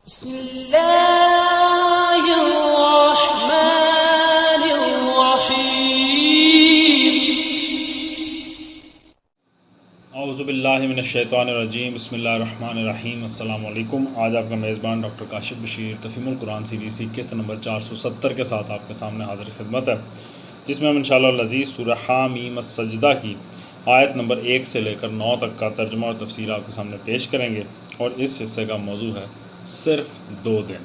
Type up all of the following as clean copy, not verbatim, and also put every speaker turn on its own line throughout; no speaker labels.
بسم اللہ الرحمن الرحیم۔
اعوذ باللہ من الشیطان الرجیم، بسم اللہ الرحمن الرحیم۔ السلام علیکم۔ آج آپ کا میزبان ڈاکٹر کاشف بشیر تفہیم القرآن سیریز 21 نمبر 470 کے ساتھ آپ کے سامنے حاضر خدمت ہے، جس میں ہم انشاءاللہ العزیز سورہ حامیم السجدہ کی آیت نمبر 1 سے لے کر 9 تک کا ترجمہ اور تفسیر آپ کے سامنے پیش کریں گے، اور اس حصے کا موضوع ہے صرف 2 دن۔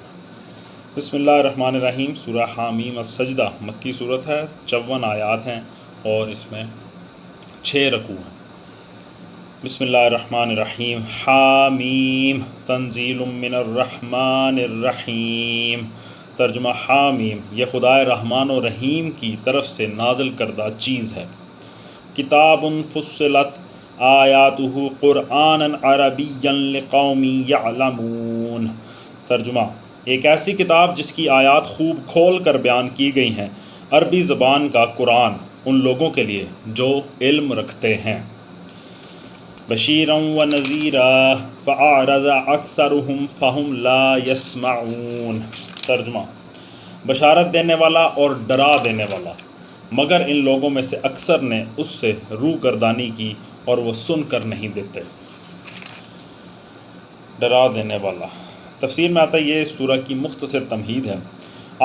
بسم اللہ الرحمن الرحیم۔ سورہ حامیم السجدہ مکی صورت ہے، 54 آیات ہیں اور اس میں 6 رکوع ہیں۔ بسم اللہ الرحمن الرحیم۔ حامیم تنزیل من الرحمن الرحیم۔ ترجمہ حامیم، یہ خدائے رحمان و رحیم کی طرف سے نازل کردہ چیز ہے۔ کتاب فصلت آیاتہ قرآنا عربیا لقوم یعلمون۔ ترجمہ، ایک ایسی کتاب جس کی آیات خوب کھول کر بیان کی گئی ہیں، عربی زبان کا قرآن ان لوگوں کے لیے جو علم رکھتے ہیں۔ بشیرا و نذیرا فاعرض اکثرهم فهم لا یسمعون۔ ترجمہ، بشارت دینے والا اور ڈرا دینے والا، مگر ان لوگوں میں سے اکثر نے اس سے روگردانی کی اور وہ سن کر نہیں دیتے۔ ڈرا دینے والا، تفسیر میں آتا ہے یہ سورہ کی مختصر تمہید ہے۔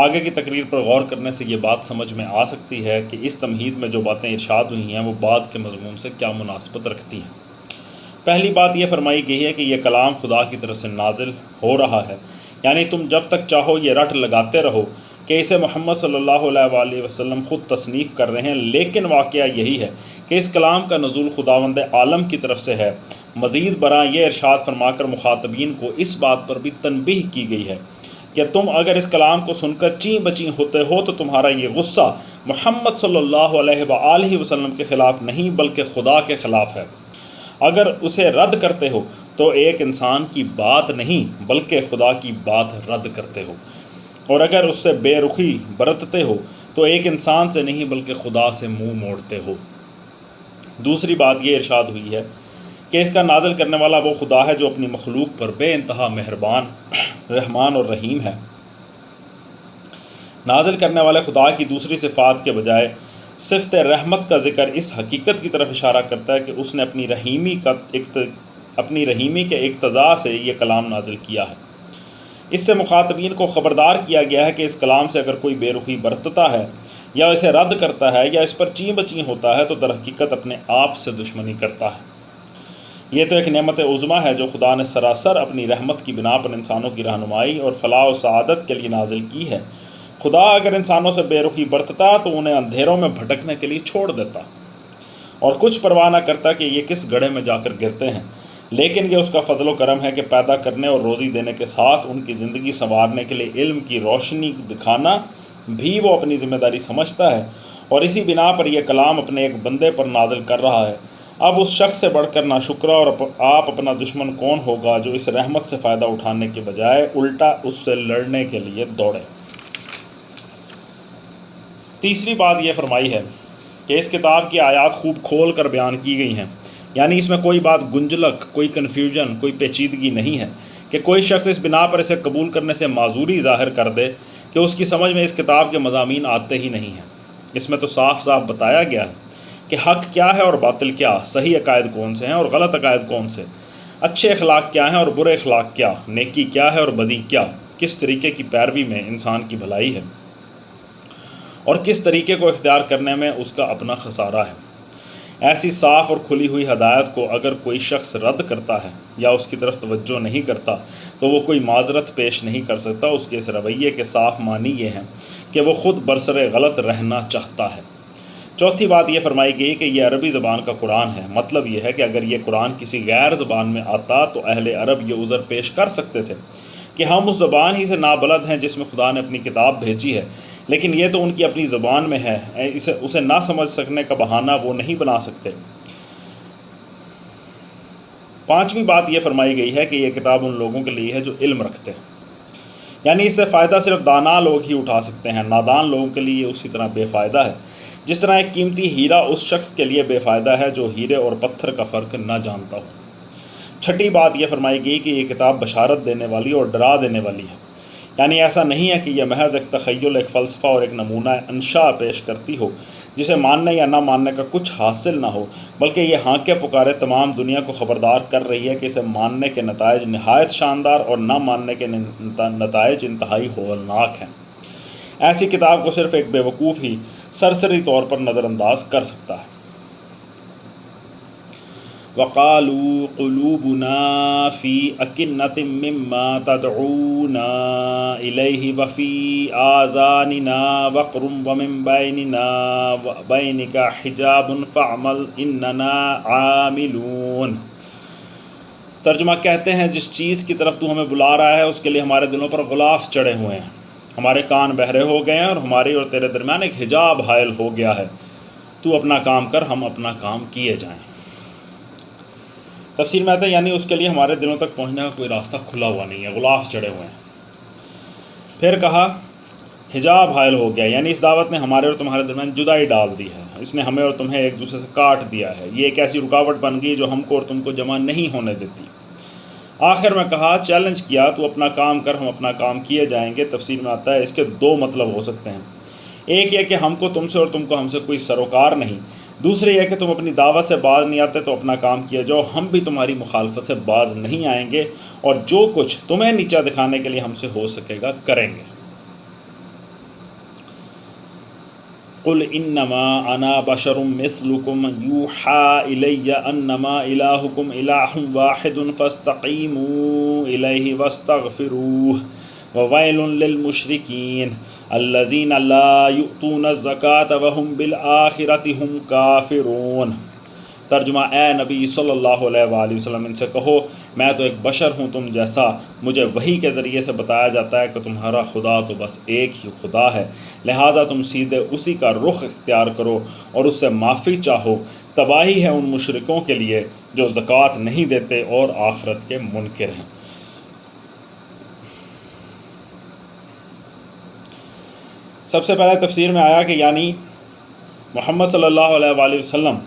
آگے کی تقریر پر غور کرنے سے یہ بات سمجھ میں آ سکتی ہے کہ اس تمہید میں جو باتیں ارشاد ہوئی ہیں وہ بعد کے مضمون سے کیا مناسبت رکھتی ہیں۔ پہلی بات یہ فرمائی گئی ہے کہ یہ کلام خدا کی طرف سے نازل ہو رہا ہے، یعنی تم جب تک چاہو یہ رٹ لگاتے رہو کہ اسے محمد صلی اللہ علیہ وآلہ وسلم خود تصنیف کر رہے ہیں، لیکن واقعہ یہی ہے کہ اس کلام کا نزول خداوند عالم کی طرف سے ہے۔ مزید برآں یہ ارشاد فرما کر مخاطبین کو اس بات پر بھی تنبیہ کی گئی ہے کہ تم اگر اس کلام کو سن کر چیں بچیں ہوتے ہو تو تمہارا یہ غصہ محمد صلی اللہ علیہ وآلہ وسلم کے خلاف نہیں بلکہ خدا کے خلاف ہے۔ اگر اسے رد کرتے ہو تو ایک انسان کی بات نہیں بلکہ خدا کی بات رد کرتے ہو، اور اگر اس سے بے رخی برتتے ہو تو ایک انسان سے نہیں بلکہ خدا سے منہ موڑتے ہو۔ دوسری بات یہ ارشاد ہوئی ہے کہ اس کا نازل کرنے والا وہ خدا ہے جو اپنی مخلوق پر بے انتہا مہربان، رحمان اور رحیم ہے۔ نازل کرنے والے خدا کی دوسری صفات کے بجائے صفت رحمت کا ذکر اس حقیقت کی طرف اشارہ کرتا ہے کہ اس نے اپنی رحیمی کے اقتضاء سے یہ کلام نازل کیا ہے۔ اس سے مخاطبین کو خبردار کیا گیا ہے کہ اس کلام سے اگر کوئی بے رخی برتتا ہے یا اسے رد کرتا ہے یا اس پر چیں بچیں ہوتا ہے تو در حقیقت اپنے آپ سے دشمنی کرتا ہے۔ یہ تو ایک نعمت عظمیٰ ہے جو خدا نے سراسر اپنی رحمت کی بنا پر انسانوں کی رہنمائی اور فلاح و سعادت کے لیے نازل کی ہے۔ خدا اگر انسانوں سے بے رخی برتتا تو انہیں اندھیروں میں بھٹکنے کے لیے چھوڑ دیتا اور کچھ پرواہ نہ کرتا کہ یہ کس گڑھے میں جا کر گرتے ہیں، لیکن یہ اس کا فضل و کرم ہے کہ پیدا کرنے اور روزی دینے کے ساتھ ان کی زندگی سنوارنے کے لیے علم کی روشنی دکھانا بھی وہ اپنی ذمہ داری سمجھتا ہے، اور اسی بنا پر یہ کلام اپنے ایک بندے پر نازل کر رہا ہے۔ اب اس شخص سے بڑھ کر ناشکرا اور آپ اپنا دشمن کون ہوگا جو اس رحمت سے فائدہ اٹھانے کے بجائے الٹا اس سے لڑنے کے لیے دوڑے۔ تیسری بات یہ فرمائی ہے کہ اس کتاب کی آیات خوب کھول کر بیان کی گئی ہیں، یعنی اس میں کوئی بات گنجلک، کوئی کنفیوژن، کوئی پیچیدگی نہیں ہے کہ کوئی شخص اس بنا پر اسے قبول کرنے سے معذوری ظاہر کر دے کہ اس کی سمجھ میں اس کتاب کے مضامین آتے ہی نہیں ہیں۔ اس میں تو صاف صاف بتایا گیا ہے کہ حق کیا ہے اور باطل کیا، صحیح عقائد کون سے ہیں اور غلط عقائد کون سے، اچھے اخلاق کیا ہیں اور برے اخلاق کیا، نیکی کیا ہے اور بدی کیا، کس طریقے کی پیروی میں انسان کی بھلائی ہے اور کس طریقے کو اختیار کرنے میں اس کا اپنا خسارہ ہے۔ ایسی صاف اور کھلی ہوئی ہدایت کو اگر کوئی شخص رد کرتا ہے یا اس کی طرف توجہ نہیں کرتا تو وہ کوئی معذرت پیش نہیں کر سکتا۔ اس کے اس رویے کے صاف معنی یہ ہیں کہ وہ خود برسر غلط رہنا چاہتا ہے۔ چوتھی بات یہ فرمائی گئی کہ یہ عربی زبان کا قرآن ہے، مطلب یہ ہے کہ اگر یہ قرآن کسی غیر زبان میں آتا تو اہل عرب یہ عذر پیش کر سکتے تھے کہ ہم اس زبان ہی سے نابلد ہیں جس میں خدا نے اپنی کتاب بھیجی ہے، لیکن یہ تو ان کی اپنی زبان میں ہے، اسے نہ سمجھ سکنے کا بہانہ وہ نہیں بنا سکتے۔ پانچویں بات یہ فرمائی گئی ہے کہ یہ کتاب ان لوگوں کے لیے ہے جو علم رکھتے ہیں، یعنی اس سے فائدہ صرف دانا لوگ ہی اٹھا سکتے ہیں، نادان لوگوں کے لیے اسی طرح بے فائدہ ہے جس طرح ایک قیمتی ہیرا اس شخص کے لیے بے فائدہ ہے جو ہیرے اور پتھر کا فرق نہ جانتا ہو۔ چھٹی بات یہ فرمائی گئی کہ یہ کتاب بشارت دینے والی اور ڈرا دینے والی ہے، یعنی ایسا نہیں ہے کہ یہ محض ایک تخیل، ایک فلسفہ اور ایک نمونہ انشاء پیش کرتی ہو جسے ماننے یا نہ ماننے کا کچھ حاصل نہ ہو، بلکہ یہ ہانکے پکارے تمام دنیا کو خبردار کر رہی ہے کہ اسے ماننے کے نتائج نہایت شاندار اور نہ ماننے کے نتائج انتہائی ہولناک ہیں۔ ایسی کتاب کو صرف ایک بیوقوف ہی سرسری طور پر نظر انداز کر سکتا ہے۔ وَقَالُوا قُلُوبُنَا فِي أَكِنَّةٍ مِّمَّا تَدْعُونَا إِلَيْهِ وَفِي آذَانِنَا وَقْرٌ وَمِن بَيْنِنَا وَبَيْنِكَ حِجَابٌ فَاعْمَلْ إِنَّنَا عَامِلُونَ۔ ترجمہ کہتے ہیں جس چیز کی طرف تو ہمیں بلا رہا ہے اس کے لیے ہمارے دلوں پر غلاف چڑھے ہوئے ہیں، ہمارے کان بہرے ہو گئے ہیں اور ہماری اور تیرے درمیان ایک حجاب حائل ہو گیا ہے، تو اپنا کام کر، ہم اپنا کام کیے جائیں۔ تفسیر میں آتا ہے یعنی اس کے لیے ہمارے دلوں تک پہنچنے کا کوئی راستہ کھلا ہوا نہیں ہے، غلاف چڑھے ہوئے ہیں۔ پھر کہا حجاب حائل ہو گیا، یعنی اس دعوت نے ہمارے اور تمہارے درمیان جدائی ڈال دی ہے، اس نے ہمیں اور تمہیں ایک دوسرے سے کاٹ دیا ہے، یہ ایک ایسی رکاوٹ بن گئی جو ہم کو اور تم کو جمع نہیں ہونے دیتی۔ آخر میں کہا چیلنج کیا تو اپنا کام کر، ہم اپنا کام کیے جائیں گے۔ تفسیر میں آتا ہے اس کے دو مطلب ہو سکتے ہیں، ایک یہ کہ ہم کو تم سے اور تم کو ہم سے کوئی سروکار نہیں، دوسرے یہ کہ تم اپنی دعوت سے باز نہیں آتے تو اپنا کام کیا جاؤ، ہم بھی تمہاری مخالفت سے باز نہیں آئیں گے اور جو کچھ تمہیں نیچا دکھانے کے لیے ہم سے ہو سکے گا کریں گے۔ قل انما انا بشر مثلکم یوحی الی انما الہکم الہ واحد فاستقیموا الیہ واستغفروہ وویل للمشرکین الذین لا یؤتون الزکاۃ وہم بالآخرۃ ہم کافرون۔ ترجمہ اے نبی صلی اللہ علیہ وآلہ وسلم ان سے کہو میں تو ایک بشر ہوں تم جیسا، مجھے وحی کے ذریعے سے بتایا جاتا ہے کہ تمہارا خدا تو بس ایک ہی خدا ہے، لہٰذا تم سیدھے اسی کا رخ اختیار کرو اور اس سے معافی چاہو۔ تباہی ہے ان مشرکوں کے لیے جو زکوٰۃ نہیں دیتے اور آخرت کے منکر ہیں۔ سب سے پہلے تفسیر میں آیا کہ یعنی محمد صلی اللہ علیہ وآلہ وسلم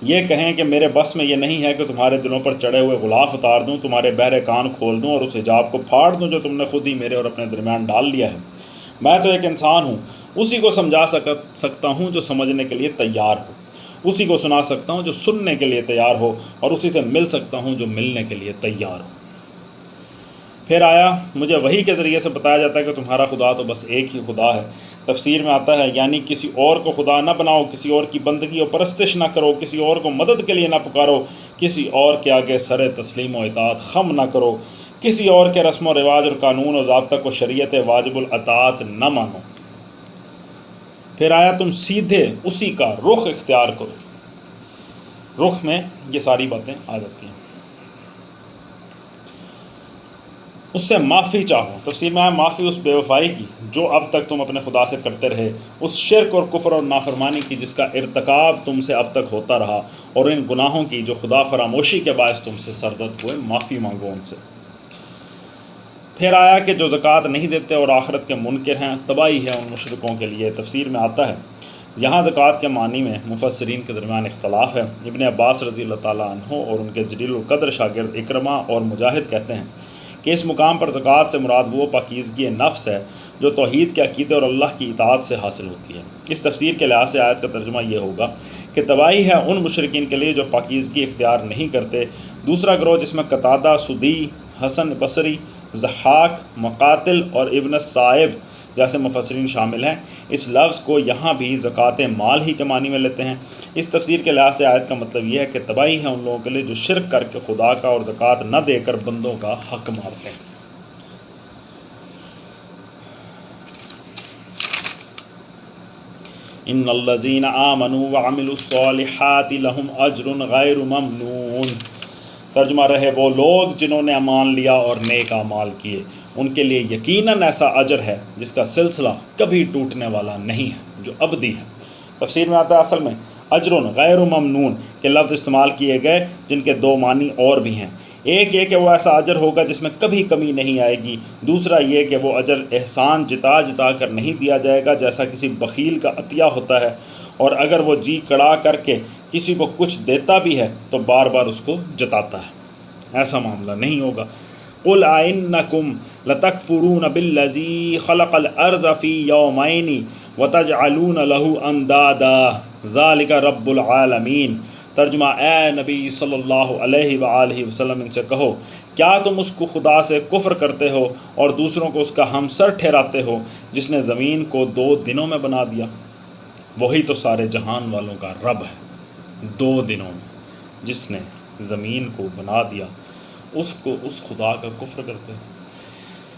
یہ کہیں کہ میرے بس میں یہ نہیں ہے کہ تمہارے دلوں پر چڑھے ہوئے غلاف اتار دوں، تمہارے بہرے کان کھول دوں اور اس حجاب کو پھاڑ دوں جو تم نے خود ہی میرے اور اپنے درمیان ڈال لیا ہے۔ میں تو ایک انسان ہوں، اسی کو سمجھا سکتا ہوں جو سمجھنے کے لیے تیار ہو، اسی کو سنا سکتا ہوں جو سننے کے لیے تیار ہو، اور اسی سے مل سکتا ہوں جو ملنے کے لیے تیار ہو۔ پھر آیا مجھے وحی کے ذریعے سے بتایا جاتا ہے کہ تمہارا خدا تو بس ایک ہی خدا ہے۔ تفسیر میں آتا ہے یعنی کسی اور کو خدا نہ بناؤ، کسی اور کی بندگی و پرستش نہ کرو، کسی اور کو مدد کے لیے نہ پکارو، کسی اور کے آگے سر تسلیم و اطاعت خم نہ کرو، کسی اور کے رسم و رواج اور قانون و ضابطہ کو شریعت واجب الاطاعت نہ مانو۔ پھر آیا تم سیدھے اسی کا رخ اختیار کرو، رخ میں یہ ساری باتیں آ جاتی ہیں۔ اس سے معافی چاہو، تفسیر میں ہے معافی اس بے وفائی کی جو اب تک تم اپنے خدا سے کرتے رہے، اس شرک اور کفر اور نافرمانی کی جس کا ارتکاب تم سے اب تک ہوتا رہا، اور ان گناہوں کی جو خدا فراموشی کے باعث تم سے سرزد ہوئے، معافی مانگو ان سے۔ پھر آیا کہ جو زکوٰۃ نہیں دیتے اور آخرت کے منکر ہیں، تباہی ہے ان مشرکوں کے لیے۔ تفسیر میں آتا ہے یہاں زکوٰۃ کے معنی میں مفسرین کے درمیان اختلاف ہے۔ ابن عباس رضی اللہ تعالیٰ عنہ اور ان کے جلیل القدر شاگرد اکرمہ اور مجاہد کہتے ہیں کہ اس مقام پر زکوٰۃ سے مراد وہ پاکیزگی نفس ہے جو توحید کے عقیدے اور اللہ کی اطاعت سے حاصل ہوتی ہے۔ اس تفسیر کے لحاظ سے آیت کا ترجمہ یہ ہوگا کہ تباہی ہے ان مشرکین کے لیے جو پاکیزگی اختیار نہیں کرتے۔ دوسرا گروہ جس میں قتادہ، سدی، حسن بصری، ضحاک، مقاتل اور ابن صائب جیسے مفسرین شامل ہیں، اس لفظ کو یہاں بھی زکوٰۃ مال ہی کے معنی میں لیتے ہیں۔ اس تفسیر کے لحاظ سے آیت کا مطلب یہ ہے کہ تباہی ہے ان لوگوں کے لیے جو شرک کر کے خدا کا اور زکوٰۃ نہ دے کر بندوں کا حق مارتے ہیں۔ ان الذین آمنوا وعملوا الصالحات لہم اجر غیر ممنون۔ ترجمہ رہے وہ لوگ جنہوں نے ایمان لیا اور نیک اعمال کیے، ان کے لیے یقیناً ایسا اجر ہے جس کا سلسلہ کبھی ٹوٹنے والا نہیں ہے، جو ابدی ہے۔ تفسیر میں آتا ہے اصل میں اجر غیر ممنون کے لفظ استعمال کیے گئے جن کے دو معنی اور بھی ہیں۔ ایک یہ کہ وہ ایسا اجر ہوگا جس میں کبھی کمی نہیں آئے گی، دوسرا یہ کہ وہ اجر احسان جتا جتا کر نہیں دیا جائے گا جیسا کسی بخیل کا عطیہ ہوتا ہے، اور اگر وہ جی کڑا کر کے کسی کو کچھ دیتا بھی ہے تو بار بار اس کو جتاتا ہے۔ ایسا معاملہ نہیں ہوگا۔ قل أئنکم لتکفرون بالذی خلق الارض فی یومین وتجعلون له اندادا ذلک رب العالمین۔ ترجمہ، اے نبی صلی اللہ علیہ وآلہ وسلم ان سے کہو، کیا تم اس کو خدا سے کفر کرتے ہو اور دوسروں کو اس کا ہمسر ٹھہراتے ہو جس نے زمین کو 2 دنوں میں بنا دیا؟ وہی تو سارے جہان والوں کا رب ہے۔ 2 دنوں میں جس نے زمین کو بنا دیا، اس خدا کا کفر کرتے ہو۔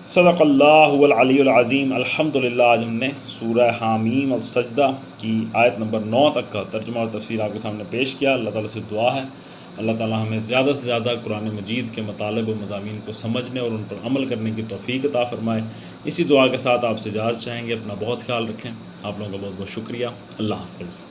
صدق اللہ العلی العظیم۔ الحمدللہ آج ہم نے سورہ حامیم السجدہ کی آیت نمبر 9 تک کا ترجمہ اور تفسیر آپ کے سامنے پیش کیا۔ اللہ تعالیٰ سے دعا ہے اللہ تعالیٰ ہمیں زیادہ سے زیادہ قرآن مجید کے مطالب و مضامین کو سمجھنے اور ان پر عمل کرنے کی توفیق عطا فرمائے۔ اسی دعا کے ساتھ آپ سے اجازت چاہیں گے۔ اپنا بہت خیال رکھیں۔ آپ لوگوں کا بہت بہت شکریہ۔ اللہ حافظ۔